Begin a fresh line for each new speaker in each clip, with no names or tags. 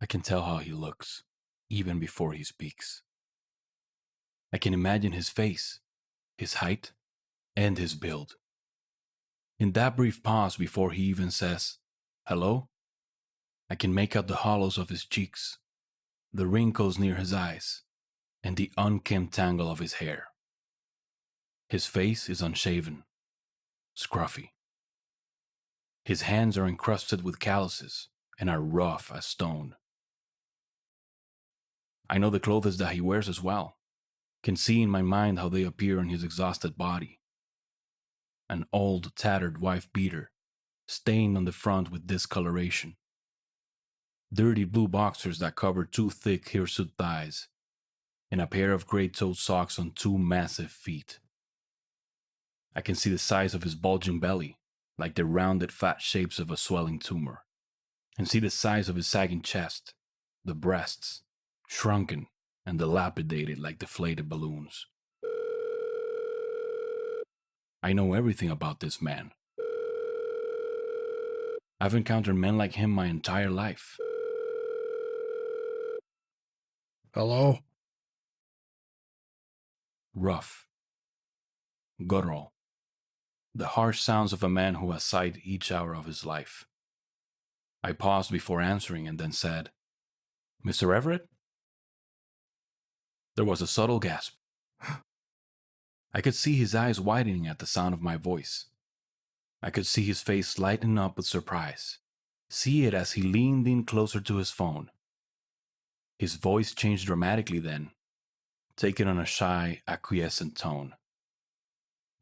I can tell how he looks, even before he speaks. I can imagine his face, his height, and his build. In that brief pause before he even says, "Hello?" I can make out the hollows of his cheeks, the wrinkles near his eyes, and the unkempt tangle of his hair. His face is unshaven, scruffy. His hands are encrusted with calluses and are rough as stone. I know the clothes that he wears as well, can see in my mind how they appear on his exhausted body. An old, tattered wife beater, stained on the front with discoloration. Dirty blue boxers that cover two thick hirsute thighs, and a pair of gray-toed socks on two massive feet. I can see the size of his bulging belly, like the rounded fat shapes of a swelling tumor, and see the size of his sagging chest, the breasts, shrunken and dilapidated like deflated balloons. I know everything about this man. I've encountered men like him my entire life.
Hello?
Rough, guttural, the harsh sounds of a man who has sighed each hour of his life. I paused before answering and then said, "Mr. Everett?" There was a subtle gasp. I could see his eyes widening at the sound of my voice. I could see his face lighten up with surprise, see it as he leaned in closer to his phone. His voice changed dramatically then, taking on a shy, acquiescent tone.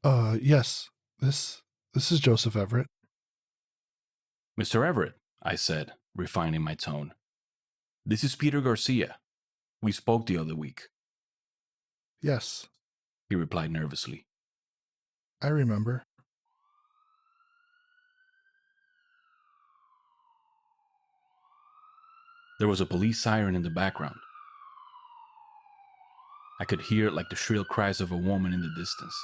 Yes. This is Joseph Everett.
"Mr. Everett," I said, refining my tone. "This is Peter Garcia. We spoke the other week,"
Yes,
he replied nervously.
I remember.
There was a police siren in the background. I could hear it like the shrill cries of a woman in the distance.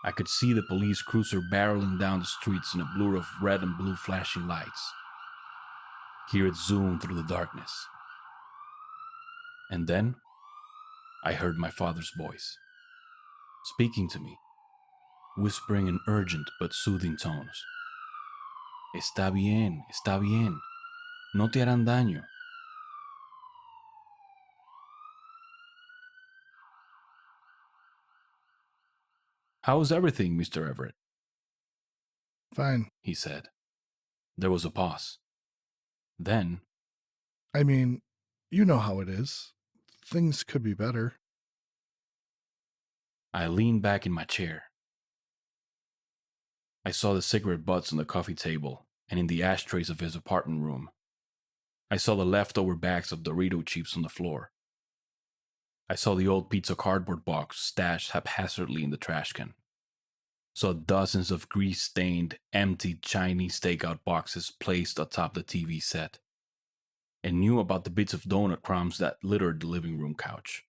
I could see the police cruiser barreling down the streets in a blur of red and blue flashing lights. Hear it zoom through the darkness. And then I heard my father's voice, speaking to me, whispering in urgent but soothing tones. "Está bien, no te harán daño." "How's everything, Mr. Everett?"
Fine.
he said. There was a pause. Then,
I mean, you know how it is. Things could be better.
I leaned back in my chair. I saw the cigarette butts on the coffee table and in the ashtrays of his apartment room. I saw the leftover bags of Dorito chips on the floor. I saw the old pizza cardboard box stashed haphazardly in the trash can. Saw dozens of grease-stained, empty Chinese takeout boxes placed atop the TV set, and knew about the bits of donut crumbs that littered the living room couch.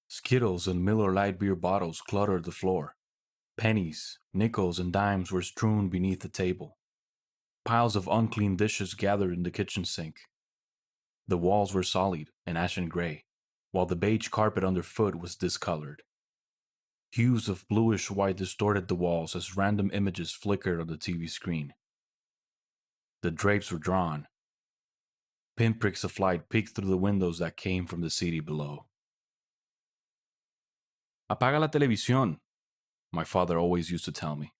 Skittles and Miller Lite beer bottles cluttered the floor. Pennies, nickels, and dimes were strewn beneath the table. Piles of unclean dishes gathered in the kitchen sink. The walls were solid and ashen gray, while the beige carpet underfoot was discolored. Hues of bluish-white distorted the walls as random images flickered on the TV screen. The drapes were drawn. Pinpricks of light peeked through the windows that came from the city below. "Apaga la televisión," my father always used to tell me.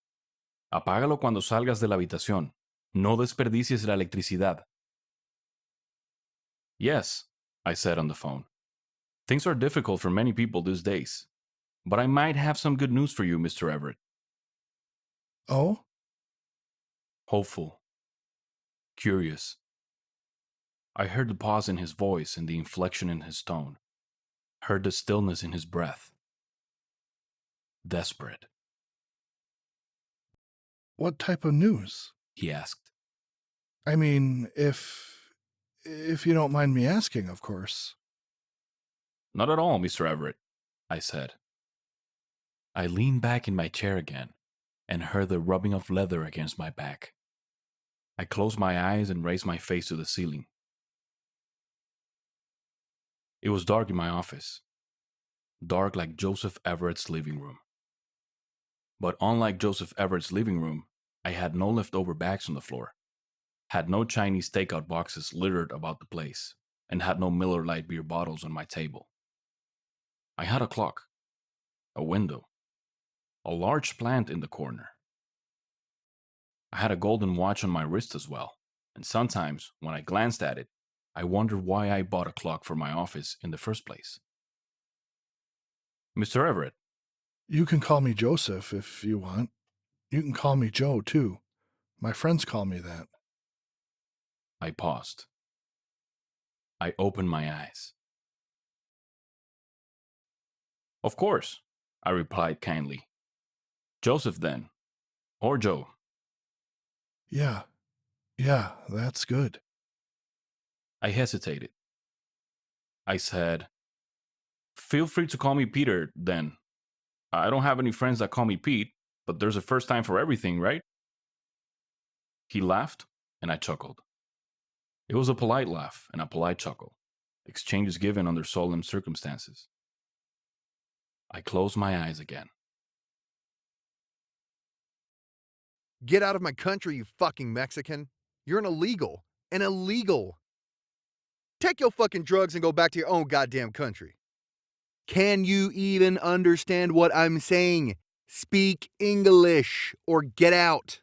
"Apágalo cuando salgas de la habitación. No desperdicies la electricidad." "Yes," I said on the phone. "Things are difficult for many people these days. But I might have some good news for you, Mr. Everett."
Oh?
Hopeful. Curious. I heard the pause in his voice and the inflection in his tone. Heard the stillness in his breath. Desperate,
What type of news?
he asked.
I mean, if you don't mind me asking, of course.
"Not at all, Mr. Everett," I said. I leaned back in my chair again and heard the rubbing of leather against my back. I closed my eyes and raised my face to the ceiling. It was dark in my office, dark like Joseph Everett's living room. But unlike Joseph Everett's living room, I had no leftover bags on the floor, had no Chinese takeout boxes littered about the place, and had no Miller Lite beer bottles on my table. I had a clock, a window, a large plant in the corner. I had a golden watch on my wrist as well, and sometimes, when I glanced at it, I wondered why I bought a clock for my office in the first place. Mr. Everett,
You can call me Joseph if you want. You can call me Joe, too. My friends call me that.
I paused. I opened my eyes. Of course, I replied kindly. Joseph, then, or Joe.
Yeah, that's good.
I hesitated. I said, feel free to call me Peter, then. I don't have any friends that call me Pete, but there's a first time for everything, right? He laughed, and I chuckled. It was a polite laugh and a polite chuckle, exchanges given under solemn circumstances. I closed my eyes again.
Get out of my country, you fucking Mexican. You're an illegal. An illegal. Take your fucking drugs and go back to your own goddamn country. Can you even understand what I'm saying? Speak English or get out.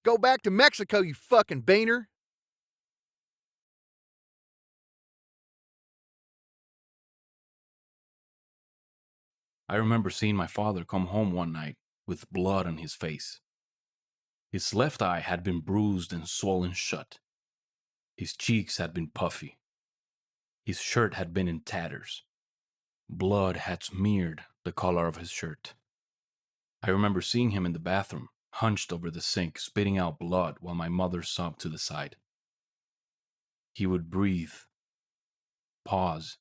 Go back to Mexico, you fucking Boehner.
I remember seeing my father come home one night with blood on his face. His left eye had been bruised and swollen shut. His cheeks had been puffy. His shirt had been in tatters. Blood had smeared the collar of his shirt. I remember seeing him in the bathroom, hunched over the sink, spitting out blood while my mother sobbed to the side. He would breathe, pause,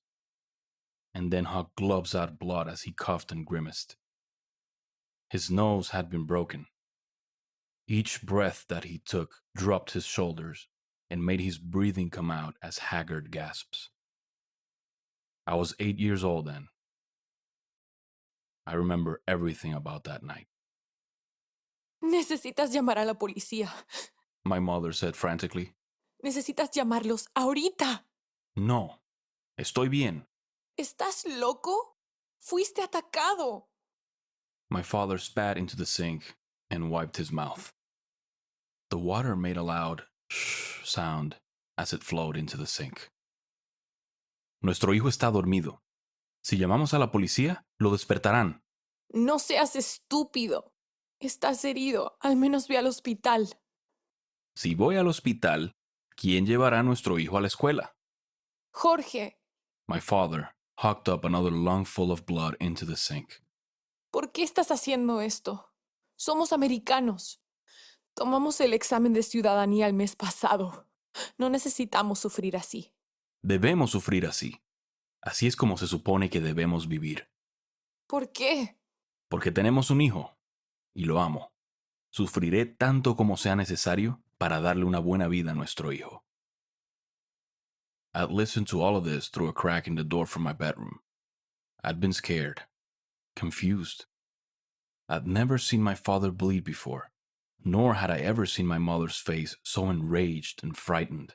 and then hug gloves out blood as he coughed and grimaced. His nose had been broken. Each breath that he took dropped his shoulders and made his breathing come out as haggard gasps. I was 8 years old then. I remember everything about that night.
Necesitas llamar a la policía.
My mother said frantically.
Necesitas llamarlos ahorita.
No, estoy bien.
¿Estás loco? Fuiste atacado.
My father spat into the sink and wiped his mouth. The water made a loud shh sound as it flowed into the sink. Nuestro hijo está dormido. Si llamamos a la policía, lo despertarán.
No seas estúpido. Estás herido. Al menos ve al hospital.
Si voy al hospital, ¿quién llevará a nuestro hijo a la escuela?
Jorge,
My father hucked up another lungful of blood into the sink.
¿por qué estás haciendo esto? Somos americanos. Tomamos el examen de ciudadanía el mes pasado. No necesitamos sufrir así.
Debemos sufrir así. Así es como se supone que debemos vivir.
¿Por qué?
Porque tenemos un hijo, y lo amo. Sufriré tanto como sea necesario para darle una buena vida a nuestro hijo. I'd listened to all of this through a crack in the door from my bedroom. I'd been scared, confused. I'd never seen my father bleed before, nor had I ever seen my mother's face so enraged and frightened.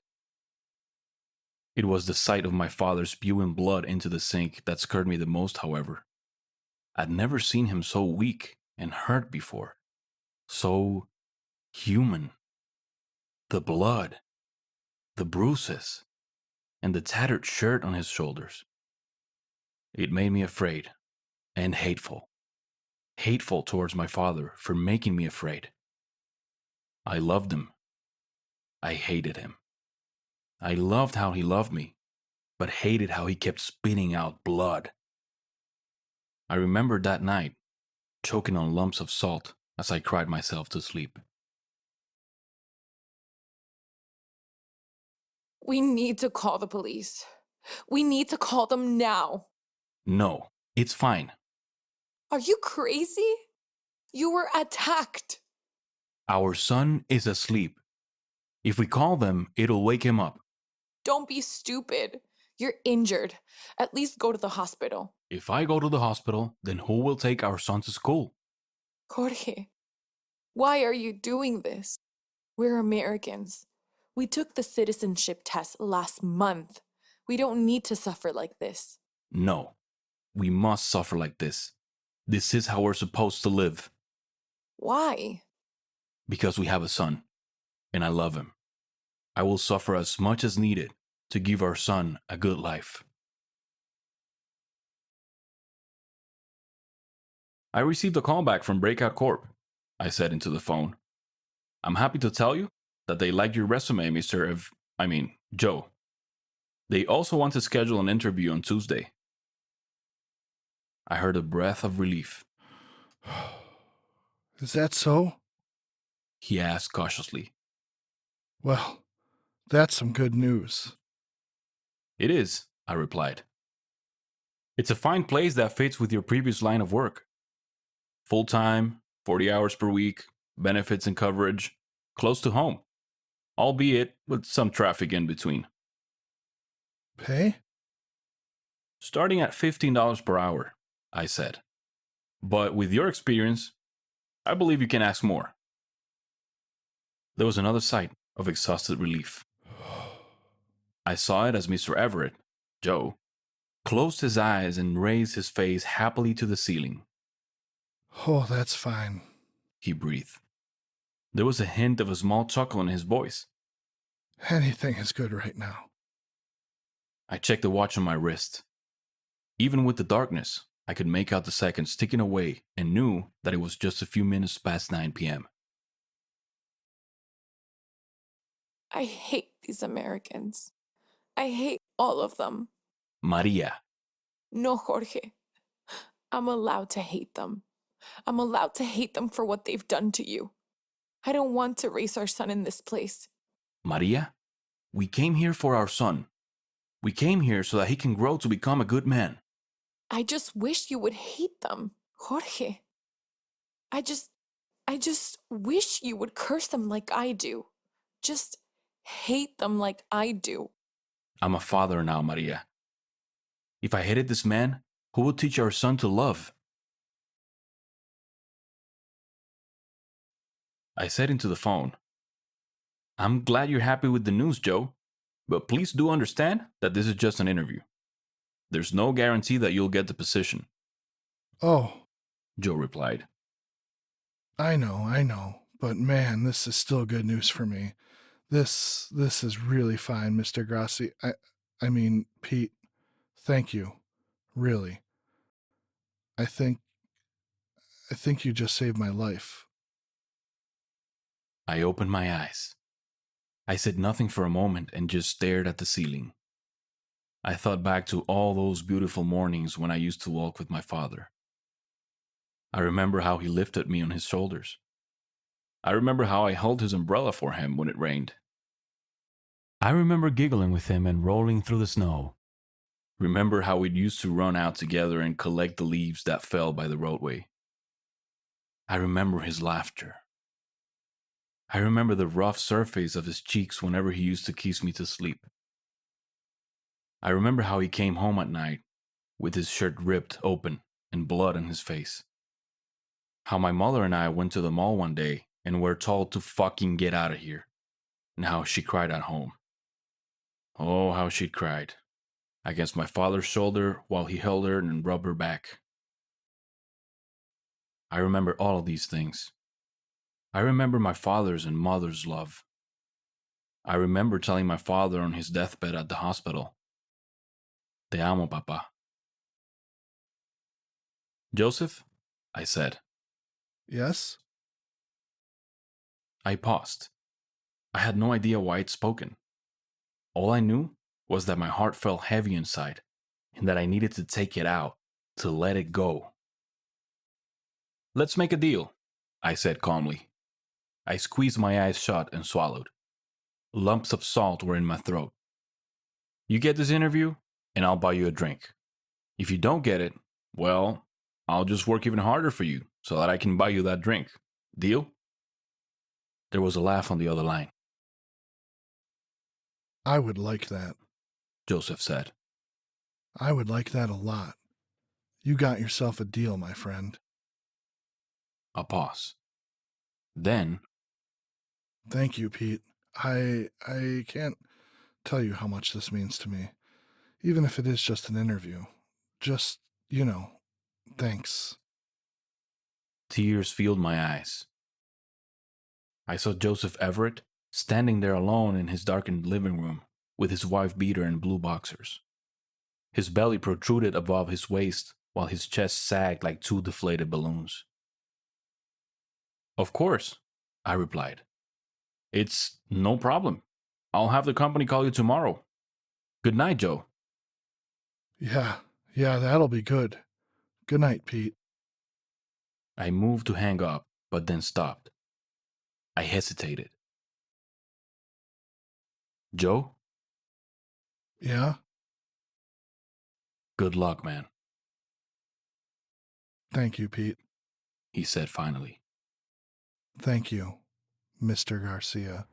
It was the sight of my father spewing blood into the sink that scared me the most, however. I'd never seen him so weak and hurt before. So human. The blood, the bruises, and the tattered shirt on his shoulders. It made me afraid and hateful. Hateful towards my father for making me afraid. I loved him. I hated him. I loved how he loved me, but hated how he kept spitting out blood. I remembered that night, choking on lumps of salt as I cried myself to sleep.
We need to call the police. We need to call them now.
No, it's fine.
Are you crazy? You were attacked.
Our son is asleep. If we call them, it'll wake him up.
Don't be stupid. You're injured. At least go to the hospital.
If I go to the hospital, then who will take our son to school?
Jorge, why are you doing this? We're Americans. We took the citizenship test last month. We don't need to suffer like this.
No, we must suffer like this. This is how we're supposed to live.
Why?
Because we have a son, and I love him. I will suffer as much as needed to give our son a good life. I received a call back from Breakout Corp. I said into the phone. I'm happy to tell you that they like your resume, Joe. They also want to schedule an interview on Tuesday. I heard a breath of relief.
Is that so?
He asked cautiously.
Well, that's some good news.
It is, I replied. It's a fine place that fits with your previous line of work. Full-time, 40 hours per week, benefits and coverage, close to home, albeit with some traffic in between.
Pay?
Starting at $15 per hour, I said. But with your experience, I believe you can ask more. There was another sight of exhausted relief. I saw it as Mr. Everett, Joe, closed his eyes and raised his face happily to the ceiling.
Oh, that's fine.
He breathed. There was a hint of a small chuckle in his voice.
Anything is good right now.
I checked the watch on my wrist. Even with the darkness, I could make out the seconds ticking away and knew that it was just a few minutes past 9 p.m.
I hate these Americans. I hate all of them.
Maria.
No, Jorge. I'm allowed to hate them. I'm allowed to hate them for what they've done to you. I don't want to raise our son in this place.
Maria, we came here for our son. We came here so that he can grow to become a good man.
I just wish you would hate them, Jorge. I just wish you would curse them like I do. Just hate them like I do.
I'm a father now, Maria. If I hated this man, who would teach our son to love? I said into the phone, I'm glad you're happy with the news, Joe, but please do understand that this is just an interview. There's no guarantee that you'll get the position.
Oh,
Joe replied.
I know, but man, this is still good news for me. This is really fine, Mr. Garcia. Pete, thank you. Really. I think you just saved my life.
I opened my eyes. I said nothing for a moment and just stared at the ceiling. I thought back to all those beautiful mornings when I used to walk with my father. I remember how he lifted me on his shoulders. I remember how I held his umbrella for him when it rained. I remember giggling with him and rolling through the snow. Remember how we'd used to run out together and collect the leaves that fell by the roadway. I remember his laughter. I remember the rough surface of his cheeks whenever he used to kiss me to sleep. I remember how he came home at night with his shirt ripped open and blood on his face. How my mother and I went to the mall one day and were told to fucking get out of here. And how she cried at home. Oh, how she cried. Against my father's shoulder while he held her and rubbed her back. I remember all of these things. I remember my father's and mother's love. I remember telling my father on his deathbed at the hospital, Te amo, papa. Joseph, I said.
Yes?
I paused. I had no idea why I'd spoken. All I knew was that my heart felt heavy inside and that I needed to take it out, to let it go. Let's make a deal, I said calmly. I squeezed my eyes shut and swallowed. Lumps of salt were in my throat. You get this interview, and I'll buy you a drink. If you don't get it, well, I'll just work even harder for you so that I can buy you that drink. Deal? There was a laugh on the other line.
I would like that.
Joseph said.
I would like that a lot. You got yourself a deal, my friend.
A pause. Then,
Thank you, Pete. I can't tell you how much this means to me. Even if it is just an interview. Just, thanks.
tears filled my eyes. I saw Joseph Everett standing there alone in his darkened living room with his wife beater and blue boxers. His belly protruded above his waist while his chest sagged like two deflated balloons. Of course, I replied. It's no problem. I'll have the company call you tomorrow. Good night, Joe.
Yeah, that'll be good. Good night, Pete.
I moved to hang up, but then stopped. I hesitated. Joe,
Yeah?
good luck, man,
Thank you, Pete.
he said finally.
Thank you, Mr. Garcia.